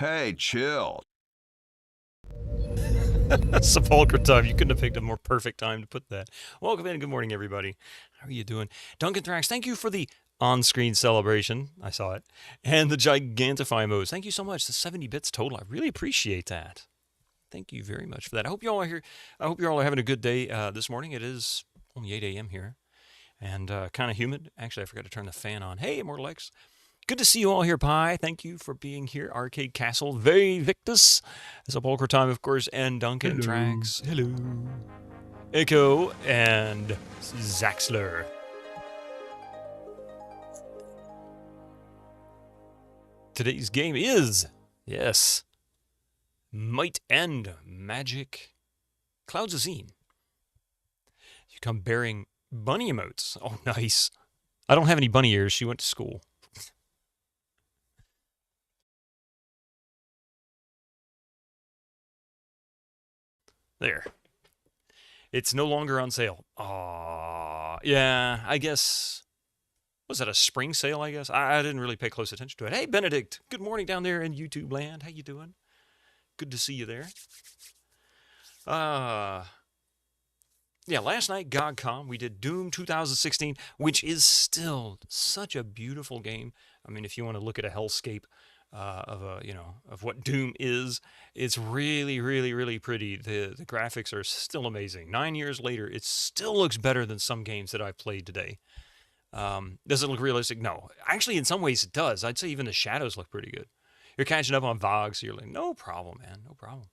Hey, chill. Sepulchre time. You couldn't have picked a more perfect time to put that. Welcome in. Good morning, everybody. How are you doing? Duncan Thrax, thank you for the on-screen celebration. I saw it. And the Gigantify modes. Thank you so much. The 70 bits total. I really appreciate that. Thank you very much for that. I hope you all are here. I hope you all are having a good day this morning. It is only 8 a.m. here and kind of humid. Actually, I forgot to turn the fan on. Hey, Immortal X. Good to see you all here, Pi. Thank you for being here. Arcade Castle, very Victus. Sepulchre time, of course, and Duncan Tracks. Hello. Echo and Zaxler. Today's game is, yes, Might and Magic Clouds of Xeen. You come bearing bunny emotes. Oh, nice. I don't have any bunny ears. She went to school. There. It's no longer on sale. Aw, yeah, I guess. Was that a spring sale, I guess? I didn't really pay close attention to it. Hey, Benedict. Good morning down there in YouTube land. How you doing? Good to see you there. Yeah, last night, GOGcom, we did Doom 2016, which is still such a beautiful game. I mean, if you want to look at a hellscape of what Doom is, it's really, really, really pretty. The graphics are still amazing. 9 years later, it still looks better than some games that I've played today. Does it look realistic? No. Actually, in some ways, it does. I'd say even the shadows look pretty good. You're catching up on VOG, so you're like, no problem, man, no problem.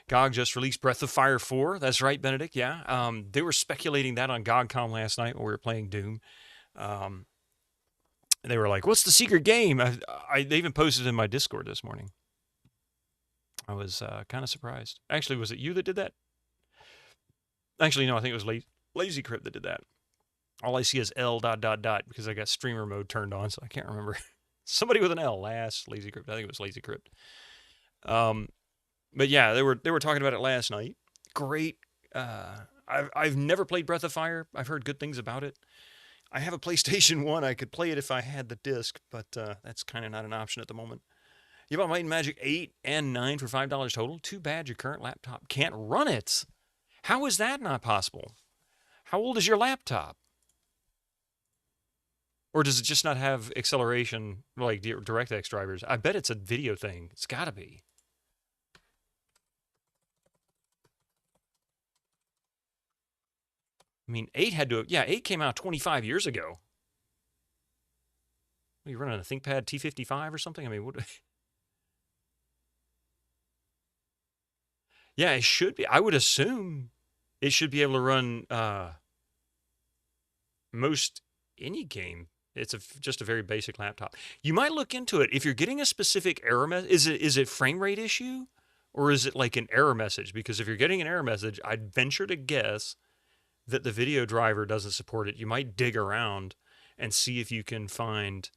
GOG just released Breath of Fire 4. That's right, Benedict, yeah. They were speculating that on GOGcom last night when we were playing Doom. They were like, what's the secret game? They even posted in my Discord this morning. I was kind of surprised. Actually, was it you that did that? Actually, no, I think it was Lazy Crypt that did that. All I see is L ... because I got streamer mode turned on, so I can't remember. Somebody with an L, last Lazy Crypt. I think it was Lazy Crypt. But yeah, they were talking about it last night. Great. I've never played Breath of Fire. I've heard good things about it. I have a PlayStation 1. I could play it if I had the disc, but that's kind of not an option at the moment. You bought Might and Magic 8 and 9 for $5 total. Too bad your current laptop can't run it. How is that not possible? How old is your laptop? Or does it just not have acceleration like DirectX drivers? I bet it's a video thing. It's got to be. I mean, 8 had to... Yeah, 8 came out 25 years ago. Are you running a ThinkPad T55 or something? I mean, what... Yeah, it should be. I would assume it should be able to run most any game. It's just a very basic laptop. You might look into it. If you're getting a specific error message, is it frame rate issue? Or is it like an error message? Because if you're getting an error message, I'd venture to guess that the video driver doesn't support it. You might dig around and see if you can find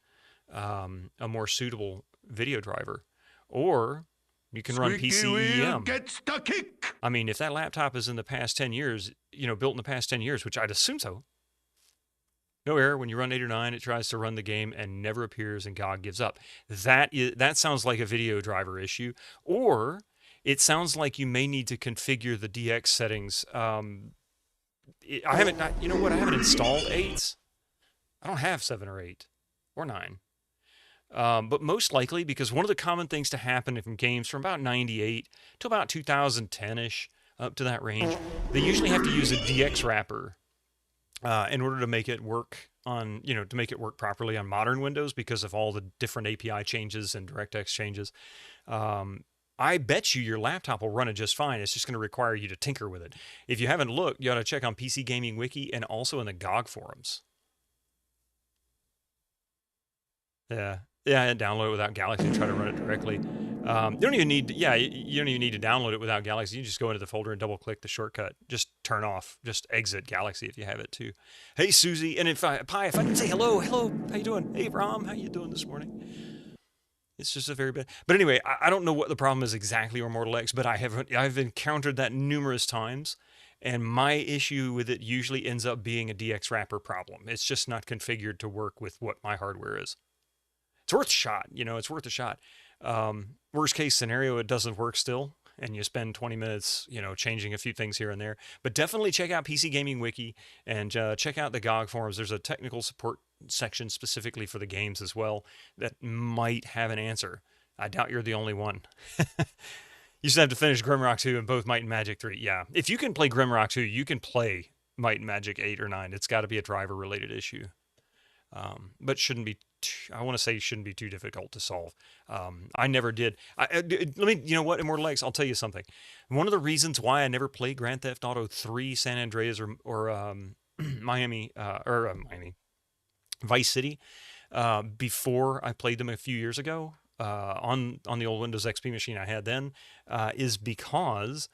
a more suitable video driver. Or you can run PCEM. Gets the kick. I mean, if that laptop is in the past 10 years, built in the past 10 years, which I'd assume so, no error. When you run 8 or 9, it tries to run the game and never appears, and GOG gives up. That sounds like a video driver issue. Or it sounds like you may need to configure the DX settings. I haven't installed 8. I don't have 7 or 8 or 9. But most likely, because one of the common things to happen in games from about 98 to about 2010-ish, up to that range, they usually have to use a DX wrapper in order to make it work on, to make it work properly on modern Windows because of all the different API changes and DirectX changes. I bet you your laptop will run it just fine. It's just going to require you to tinker with it. If you haven't looked, you ought to check on PC Gaming Wiki and also in the GOG forums. Yeah, and download it without Galaxy and try to run it directly. You don't even need to download it without Galaxy. You just go into the folder and double-click the shortcut. Just turn off, just exit Galaxy if you have it too. Hey, Susie, and if I can say hello, how you doing? Hey, Ram, how you doing this morning? It's just a very bad... But anyway, I don't know what the problem is exactly or Mortal X, but I've encountered that numerous times, and my issue with it usually ends up being a DX wrapper problem. It's just not configured to work with what my hardware is. It's worth a shot, it's worth a shot. Worst case scenario, it doesn't work still, and you spend 20 minutes, changing a few things here and there. But definitely check out PC Gaming Wiki and check out the GOG forums. There's a technical support section specifically for the games as well that might have an answer. I doubt you're the only one. You just have to finish Grimrock 2 and both Might and Magic 3. Yeah, if you can play Grimrock 2, you can play Might and Magic 8 or 9. It's got to be a driver-related issue. But shouldn't be, I want to say shouldn't be too difficult to solve. I never did. Let me, you know what, Immortal X, I'll tell you something. One of the reasons why I never played Grand Theft Auto 3, San Andreas, or Miami, Vice City, before I played them a few years ago, on the old Windows XP machine I had then, is because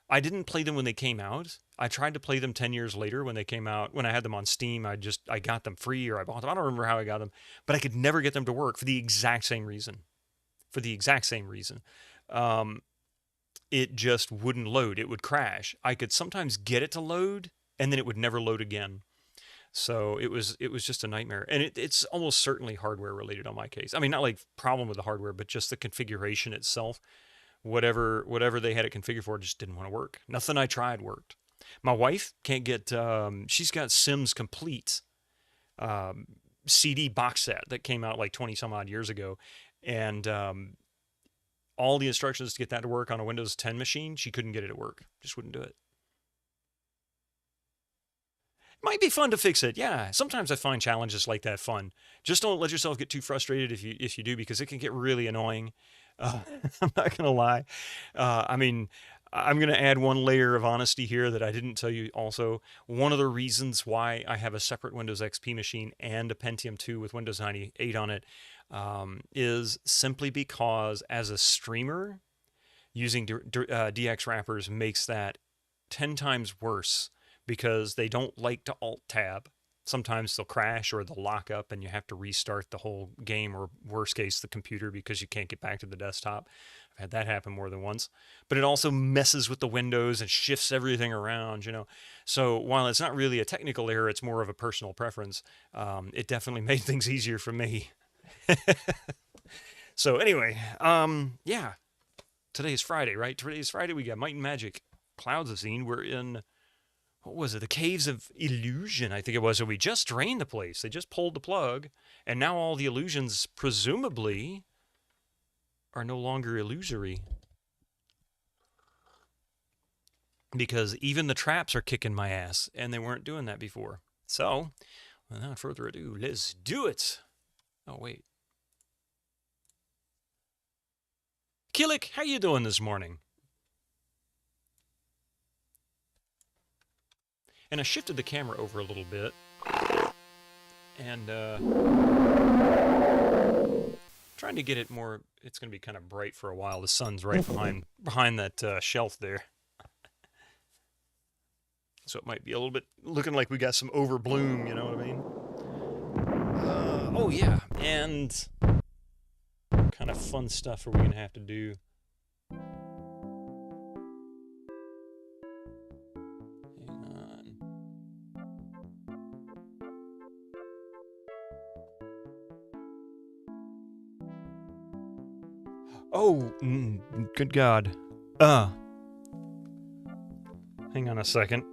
I didn't play them when they came out. I tried to play them 10 years later when they came out. When I had them on Steam, I got them free or I bought them. I don't remember how I got them, but I could never get them to work for the exact same reason. It just wouldn't load. It would crash. I could sometimes get it to load, and then it would never load again. So it was just a nightmare. And it's almost certainly hardware related on my case. I mean, not like problem with the hardware, but just the configuration itself. Whatever they had it configured for just didn't want to work. Nothing I tried worked. My wife can't get, she's got Sims Complete CD box set that came out like 20 some odd years ago. And all the instructions to get that to work on a Windows 10 machine, she couldn't get it to work. Just wouldn't do it. Might be fun to fix it. Yeah, sometimes I find challenges like that fun. Just don't let yourself get too frustrated if you do, because it can get really annoying. I'm not going to lie. I mean, I'm going to add one layer of honesty here that I didn't tell you also. One of the reasons why I have a separate Windows XP machine and a Pentium 2 with Windows 98 on it is simply because as a streamer, using DX wrappers makes that 10 times worse, because they don't like to alt-tab. Sometimes they'll crash or they'll lock up and you have to restart the whole game, or worst case, the computer, because you can't get back to the desktop. I've had that happen more than once. But it also messes with the windows and shifts everything around, So while it's not really a technical error, it's more of a personal preference. It definitely made things easier for me. So anyway, yeah. Today is Friday, right? Today is Friday. We got Might and Magic, Clouds of Xeen. We're in... what was it? The Caves of Illusion, I think it was. So we just drained the place. They just pulled the plug, and now all the illusions, presumably, are no longer illusory. Because even the traps are kicking my ass, and they weren't doing that before. So, without further ado, let's do it. Oh, wait. Killick, how you doing this morning? And I shifted the camera over a little bit, and trying to get it more. It's going to be kind of bright for a while. The sun's right behind that shelf there, so it might be a little bit looking like we got some overbloom. You know what I mean? Oh yeah, and what kind of fun stuff are we going to have to do? Oh, good God. Hang on a second.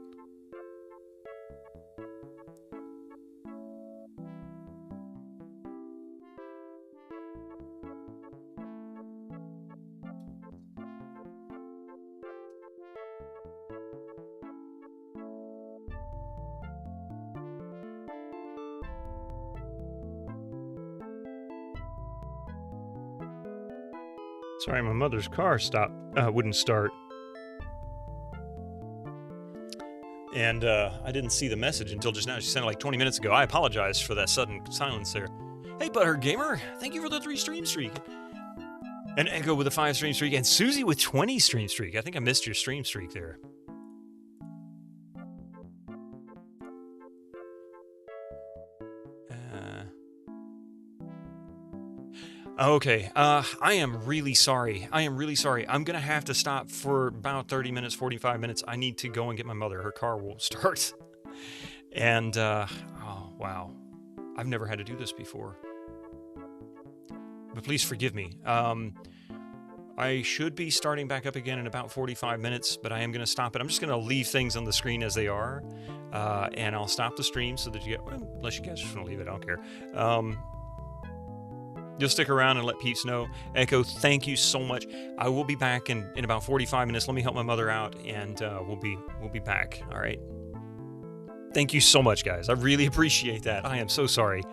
Sorry, my mother's car wouldn't start. And I didn't see the message until just now. She sent it like 20 minutes ago. I apologize for that sudden silence there. Hey, Butthurt Gamer, thank you for the 3 stream streak. And Echo with a 5 stream streak. And Susie with 20 stream streak. I think I missed your stream streak there. Okay, I am really sorry. I'm going to have to stop for about 30 minutes, 45 minutes. I need to go and get my mother. Her car won't start. And, oh, wow. I've never had to do this before. but please forgive me. I should be starting back up again in about 45 minutes, but I am going to stop it. I'm just going to leave things on the screen as they are, and I'll stop the stream so that you get, well, unless you guys just want to leave it, I don't care. You'll stick around and let peeps know. Echo, thank you so much. I will be back in about 45 minutes. Let me help my mother out, and we'll be back. All right. Thank you so much, guys. I really appreciate that. I am so sorry.